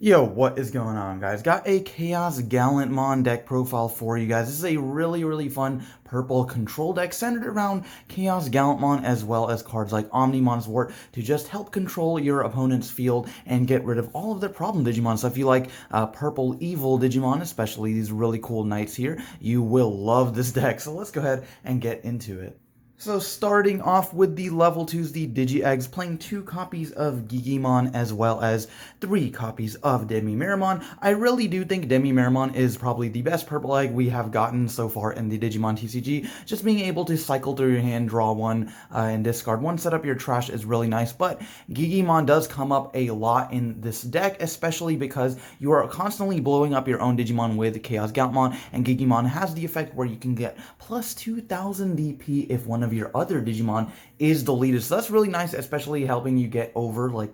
Yo, what is going on, guys? Got a ChaosGallantmon deck profile for you guys. This is a really fun purple control deck centered around ChaosGallantmon as well as cards like Omnimon's Wart to just help control your opponent's field and get rid of all of their problem Digimon. So if you like purple evil Digimon, especially these really cool knights here, you will love this deck. So let's go ahead and get into it. So starting off with the level 2s, the Digi-Eggs, playing 2 copies of Digimon as well as 3 copies of Demi-Miramon. I really do think Demi-Miramon is probably the best purple egg we have gotten so far in the Digimon TCG. Just being able to cycle through your hand, draw one, and discard one, set up your trash is really nice, but Digimon does come up a lot in this deck, especially because you are constantly blowing up your own Digimon with ChaosGallantmon, and Digimon has the effect where you can get plus 2000 DP if one of your other Digimon is deleted. So that's really nice, especially helping you get over like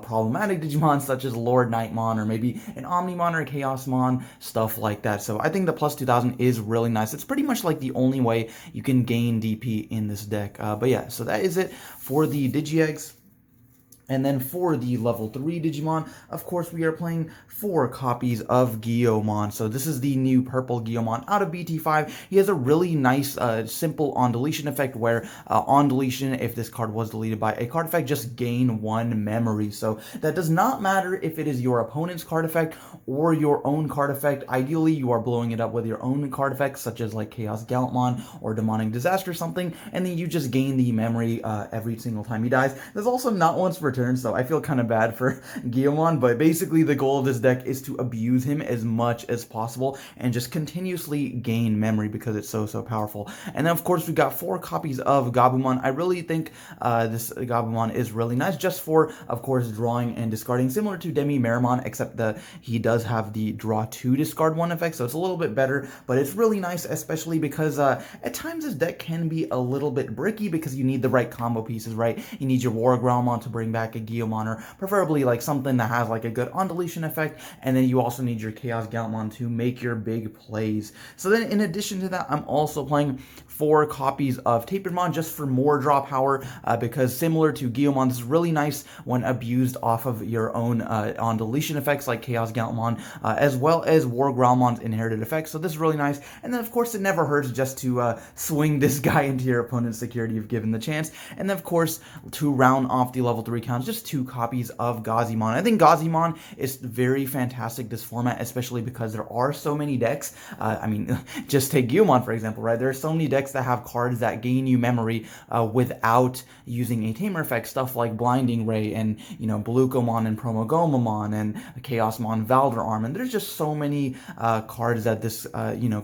problematic Digimon such as Lord Nightmon or maybe an Omnimon or Chaosmon, stuff like that. So I think the plus 2000 is really nice. It's pretty much like the only way you can gain DP in this deck. But yeah, so that is it for the Digi-Eggs. And then for the level 3 Digimon, of course, we are playing 4 copies of Gyomon. So this is the new purple Gyomon out of BT5. He has a really nice, simple on-deletion effect where on deletion, if this card was deleted by a card effect, just gain 1 memory. So that does not matter if it is your opponent's card effect or your own card effect. Ideally, you are blowing it up with your own card effects, such as like ChaosGallantmon or Demonic Disaster or something, and then you just gain the memory every single time he dies. There's also not once per turn, so I feel kind of bad for Gyomon, but basically the goal of this deck is to abuse him as much as possible and just continuously gain memory because it's so powerful. And then of course we got 4 copies of Gabumon. I really think this Gabumon is really nice just for, of course, drawing and discarding, similar to Demi-Miramon, except that he does have the draw 2 discard 1 effect, so it's a little bit better, but it's really nice, especially because at times this deck can be a little bit bricky because you need the right combo pieces, right? You need your War Growlmon to bring back a Gyomon, or preferably like something that has like a good on-deletion effect, and then you also need your ChaosGallantmon to make your big plays. So then in addition to that, I'm also playing 4 copies of Taperedmon just for more draw power, because similar to Gyomon, this is really nice when abused off of your own on-deletion effects like ChaosGallantmon, as well as War Growlmon's inherited effects. So this is really nice. And then of course it never hurts just to swing this guy into your opponent's security if given the chance. And then of course, to round off the level 3 counts, just 2 copies of Gazimon. I think Gazimon is very fantastic this format, especially because there are so many decks. I mean, just take Gyomon for example, right? There are so many decks that have cards that gain you memory without using a tamer effect, stuff like Blinding Ray and, you know, Belucomon and Promogomamon and Chaosmon Valderarm, and there's just so many cards that this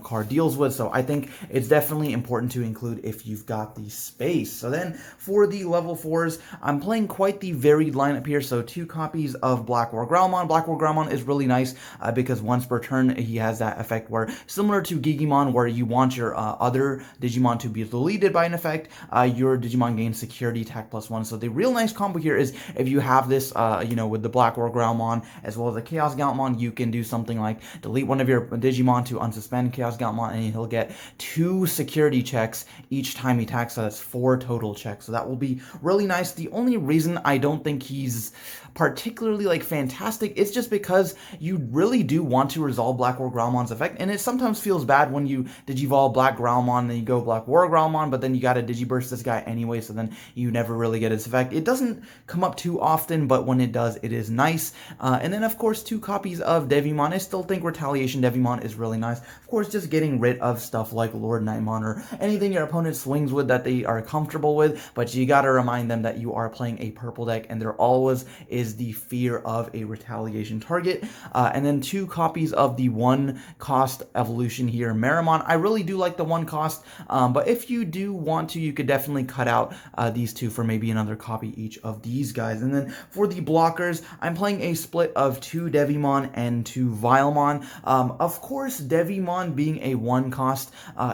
card deals with. So I think it's definitely important to include if you've got the space. So then for the level 4s, I'm playing quite the varied lineup here. So 2 copies of Black War Growlmon. Black War Growlmon is really nice because once per turn he has that effect where, similar to Digimon, where you want your other Digimon to be deleted by an effect, your Digimon gains security attack +1. So the real nice combo here is if you have this, with the Black War Growlmon as well as the ChaosGallantmon, you can do something like delete one of your Digimon to unsuspend ChaosGallantmon, and he'll get 2 security checks each time he attacks. So that's 4 total checks. So that will be really nice. The only reason I don't think he's particularly like fantastic, it's just because you really do want to resolve Black War Growlmon's effect, and it sometimes feels bad when you Digivolve Black Growlmon, then you go Black War Growlmon, but then you gotta Digiburst this guy anyway, so then you never really get its effect. It doesn't come up too often, but when it does, it is nice. And then of course 2 copies of Devimon. I still think Retaliation Devimon is really nice. Of course, just getting rid of stuff like Lord Nightmon or anything your opponent swings with that they are comfortable with, but you gotta remind them that you are playing a purple deck, and there always is the fear of a retaliation target. And then 2 copies of the 1 cost evolution here, Miramon. I really do like the 1 cost, but if you do want to, you could definitely cut out these 2 for maybe another copy each of these guys. And then for the blockers, I'm playing a split of 2 Devimon and 2 Vilemon. Of course, Devimon being a 1 cost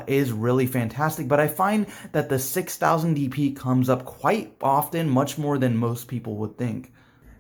is really fantastic, but I find that the 6000 DP comes up quite often, much more than most people would think.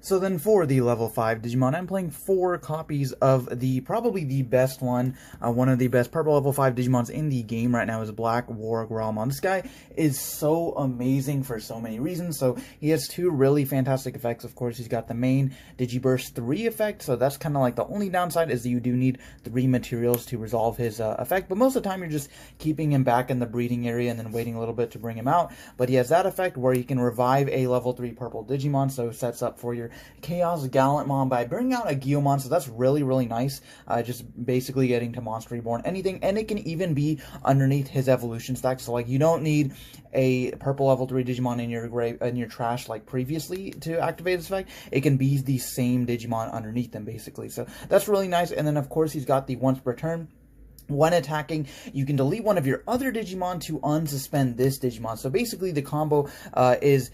So then for the level 5 Digimon, I'm playing 4 copies of probably the best one of the best purple level 5 Digimons in the game right now is Black War Growlmon. This guy is so amazing for so many reasons. So he has 2 really fantastic effects. Of course, he's got the main Digiburst 3 effect, so that's kind of like the only downside is that you do need 3 materials to resolve his effect, but most of the time you're just keeping him back in the breeding area and then waiting a little bit to bring him out. But he has that effect where you can revive a level 3 purple Digimon, so it sets up for your ChaosGallantmon by bringing out a Guiomon, so that's really, really nice. Just basically getting to Monster Reborn anything, and it can even be underneath his evolution stack, so like you don't need a purple level 3 Digimon in your trash like previously to activate this effect. It can be the same Digimon underneath them basically, so that's really nice. And then of course he's got the once per turn. When attacking, you can delete one of your other Digimon to unsuspend this Digimon. So basically the combo is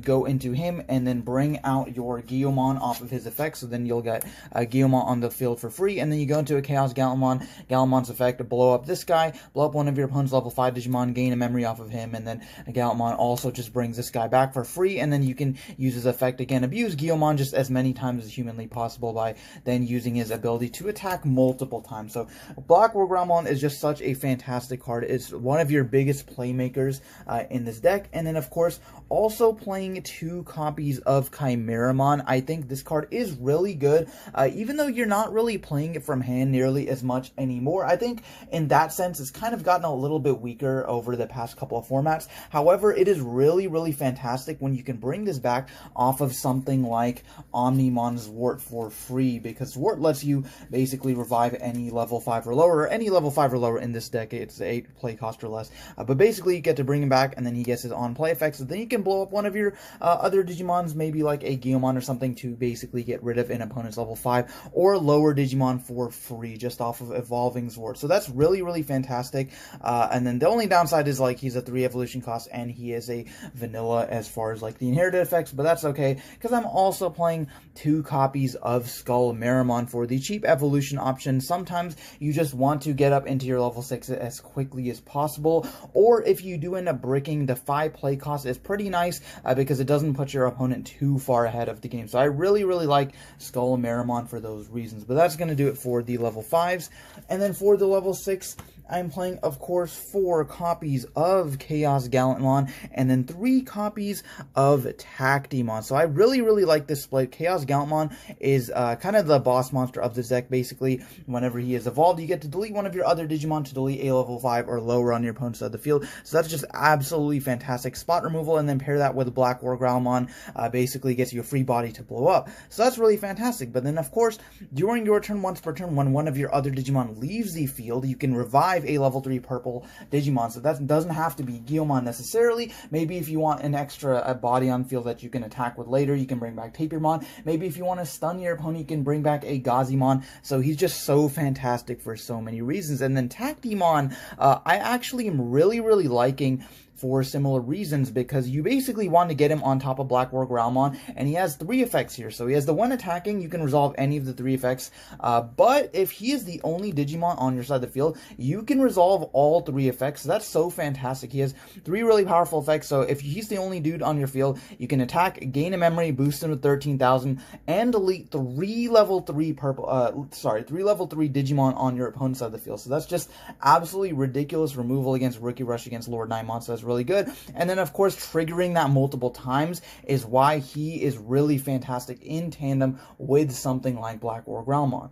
go into him and then bring out your Guiomon off of his effect. So then you'll get Guiomon on the field for free. And then you go into a ChaosGallantmon. Gallantmon's effect to blow up this guy, blow up one of your opponent's level 5 Digimon, gain a memory off of him. And then Gallantmon also just brings this guy back for free. And then you can use his effect again, abuse Guiomon just as many times as humanly possible by then using his ability to attack multiple times. So Black War Growlmon is just such a fantastic card. It's one of your biggest playmakers in this deck. And then, of course, also playing 2 copies of Chimeramon. I think this card is really good, even though you're not really playing it from hand nearly as much anymore. I think in that sense, it's kind of gotten a little bit weaker over the past couple of formats. However, it is really, really fantastic when you can bring this back off of something like Omnimon Zwart for free, because Zwart lets you basically revive any level 5 or lower, or any level 5 or lower in this deck. It's 8 play cost or less, but basically you get to bring him back, and then he gets his on play effects, so then you can blow up one of your other Digimons, maybe like a Guiomon or something, to basically get rid of an opponent's level 5 or lower Digimon for free just off of evolving Zwart. So that's really, really fantastic. And then the only downside is like he's a 3 evolution cost and he is a vanilla as far as like the inherited effects, but that's okay because I'm also playing 2 copies of Skullmeramon for the cheap evolution option. Sometimes you just want to get up into your level 6 as quickly as possible, or if you do end up bricking, the 5 play cost is pretty nice because it doesn't put your opponent too far ahead of the game. So I really, really like Skullmeramon for those reasons. But that's going to do it for the level 5s. And then for the level 6, I'm playing, of course, 4 copies of ChaosGallantmon and then 3 copies of Tactimon. So I really, really like this split. ChaosGallantmon is kind of the boss monster of this deck. Basically, whenever he is evolved, you get to delete one of your other Digimon to delete a level 5 or lower on your opponent's side of the field. So that's just absolutely fantastic spot removal, and then pair that with Black War Growlmon, basically gets you a free body to blow up. So that's really fantastic. But then, of course, during your turn, once per turn, when one of your other Digimon leaves the field, you can revive a level 3 purple Digimon. So that doesn't have to be Guiomon necessarily. Maybe if you want an extra body on field that you can attack with later, you can bring back Tapirmon. Maybe if you want to stun your opponent, you can bring back a Gazimon. So he's just so fantastic for so many reasons. And then Tactimon, I actually am really, really liking for similar reasons, because you basically want to get him on top of Black War Growlmon, and he has 3 effects here. So he has the one attacking, you can resolve any of the 3 effects, but if he is the only Digimon on your side of the field, you can resolve all 3 effects. So that's so fantastic. He has 3 really powerful effects, so if he's the only dude on your field, you can attack, gain a memory, boost him to 13,000, and delete 3 level 3 3 level 3 Digimon on your opponent's side of the field. So that's just absolutely ridiculous removal against Rookie Rush against Lord Nightmon. So that's really good. And then, of course, triggering that multiple times is why he is really fantastic in tandem with something like Black War Growlmon.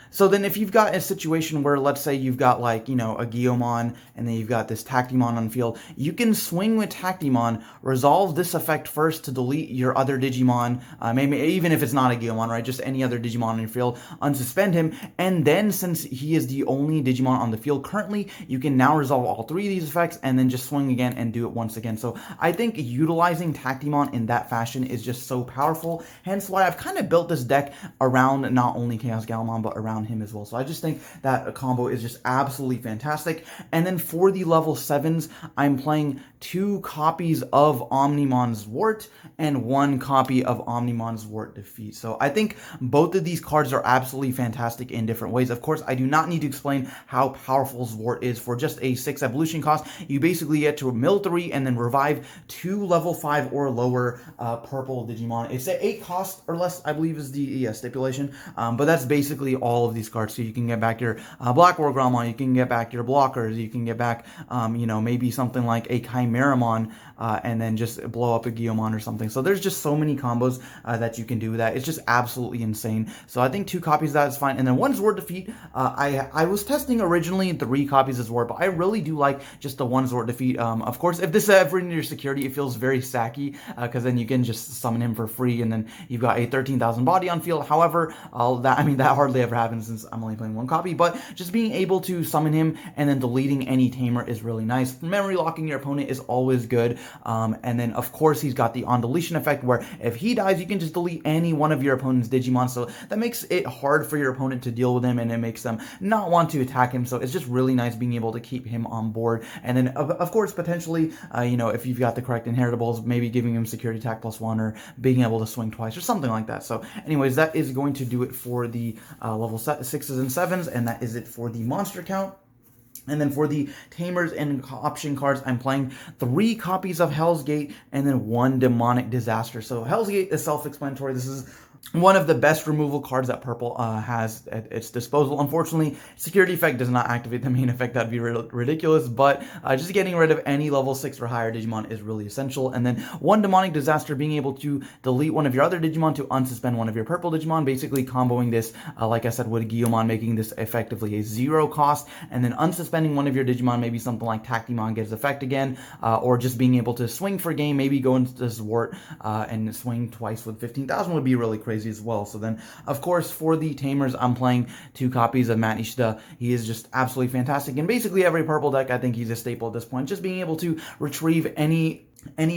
So then if you've got a situation where, let's say you've got like, you know, a Guiomon and then you've got this Tactimon on the field, you can swing with Tactimon, resolve this effect first to delete your other Digimon, maybe even if it's not a Guiomon, right, just any other Digimon on your field, unsuspend him, and then since he is the only Digimon on the field currently, you can now resolve all 3 of these effects and then just swing again and do it once again. So I think utilizing Tactimon in that fashion is just so powerful, hence why I've kind of built this deck around not only ChaosGallantmon, but around him as well. So I just think that combo is just absolutely fantastic. And then for the level 7s, I'm playing 2 copies of Omnimon's Wart and 1 copy of Omnimon's Wart Defeat. So I think both of these cards are absolutely fantastic in different ways. Of course, I do not need to explain how powerful Zwart is. For just a 6 evolution cost, you basically get to mill 3 and then revive 2 level 5 or lower purple Digimon. It's a 8 cost or less, I believe, is the stipulation. But that's basically all of these cards. So you can get back your Black Wargramon, you can get back your blockers, you can get back, maybe something like a Chimeramon, and then just blow up a Guillaumon or something. So there's just so many combos that you can do with that. It's just absolutely insane. So I think 2 copies of that is fine. And then 1 Zwart Defeat. I was testing originally 3 copies of Zwart, but I really do like just the 1 Zwart Defeat. Of course, if this is ever in your security, it feels very sacky, because then you can just summon him for free, and then you've got a 13,000 body on field. However, that hardly ever happens since I'm only playing 1 copy, but just being able to summon him and then deleting any tamer is really nice. Memory locking your opponent is always good. And then, of course, he's got the on deletion effect, where if he dies, you can just delete any one of your opponent's Digimon. So that makes it hard for your opponent to deal with him, and it makes them not want to attack him. So it's just really nice being able to keep him on board. And then, of course, potentially, if you've got the correct inheritables, maybe giving him security attack +1 or being able to swing twice or something like that. So anyways, that is going to do it for the level 6s and 7s, and that is it for the monster count. And then for the tamers and option cards, I'm playing 3 copies of Hell's Gate and then 1 Demonic Disaster. So Hell's Gate is self-explanatory. This is one of the best removal cards that purple has at its disposal. Unfortunately, security effect does not activate the main effect. That'd be ridiculous, but just getting rid of any level 6 or higher Digimon is really essential. And then 1 Demonic Disaster, being able to delete one of your other Digimon to unsuspend one of your purple Digimon, basically comboing this, like I said, with Guillaumon, making this effectively a 0 cost, and then unsuspending one of your Digimon, maybe something like Tactimon gets effect again, or just being able to swing for game, maybe go into Zwart and swing twice with 15,000 would be really crazy as well. So then, of course, for the tamers, I'm playing 2 copies of Matt Ishida. He is just absolutely fantastic. In basically every purple deck, I think he's a staple at this point. Just being able to retrieve any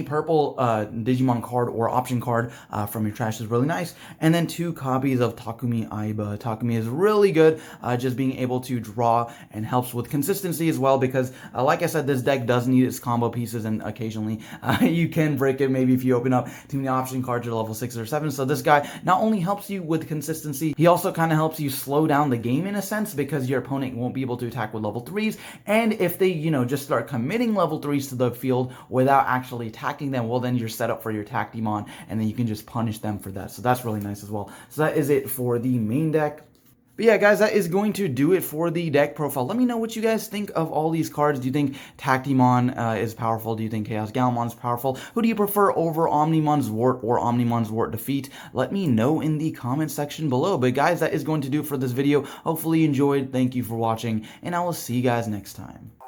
purple Digimon card or option card from your trash is really nice. And then 2 copies of Takumi Aiba. Takumi is really good, just being able to draw, and helps with consistency as well, because like I said, this deck does need its combo pieces, and occasionally you can break it maybe if you open up too many option cards at level 6 or 7. So this guy not only helps you with consistency, he also kind of helps you slow down the game in a sense, because your opponent won't be able to attack with level 3s, and if they just start committing level 3s to the field without actually attacking them, well, then you're set up for your Tactimon, and then you can just punish them for that. So that's really nice as well. So that is it for the main deck. But yeah, guys, that is going to do it for the deck profile. Let me know what you guys think of all these cards. Do you think Tactimon is powerful? Do you think ChaosGallantmon is powerful? Who do you prefer over Omnimon's Wart or Omnimon's Wart Defeat? Let me know in the comment section below. But guys, that is going to do it for this video. Hopefully you enjoyed. Thank you for watching, and I will see you guys next time.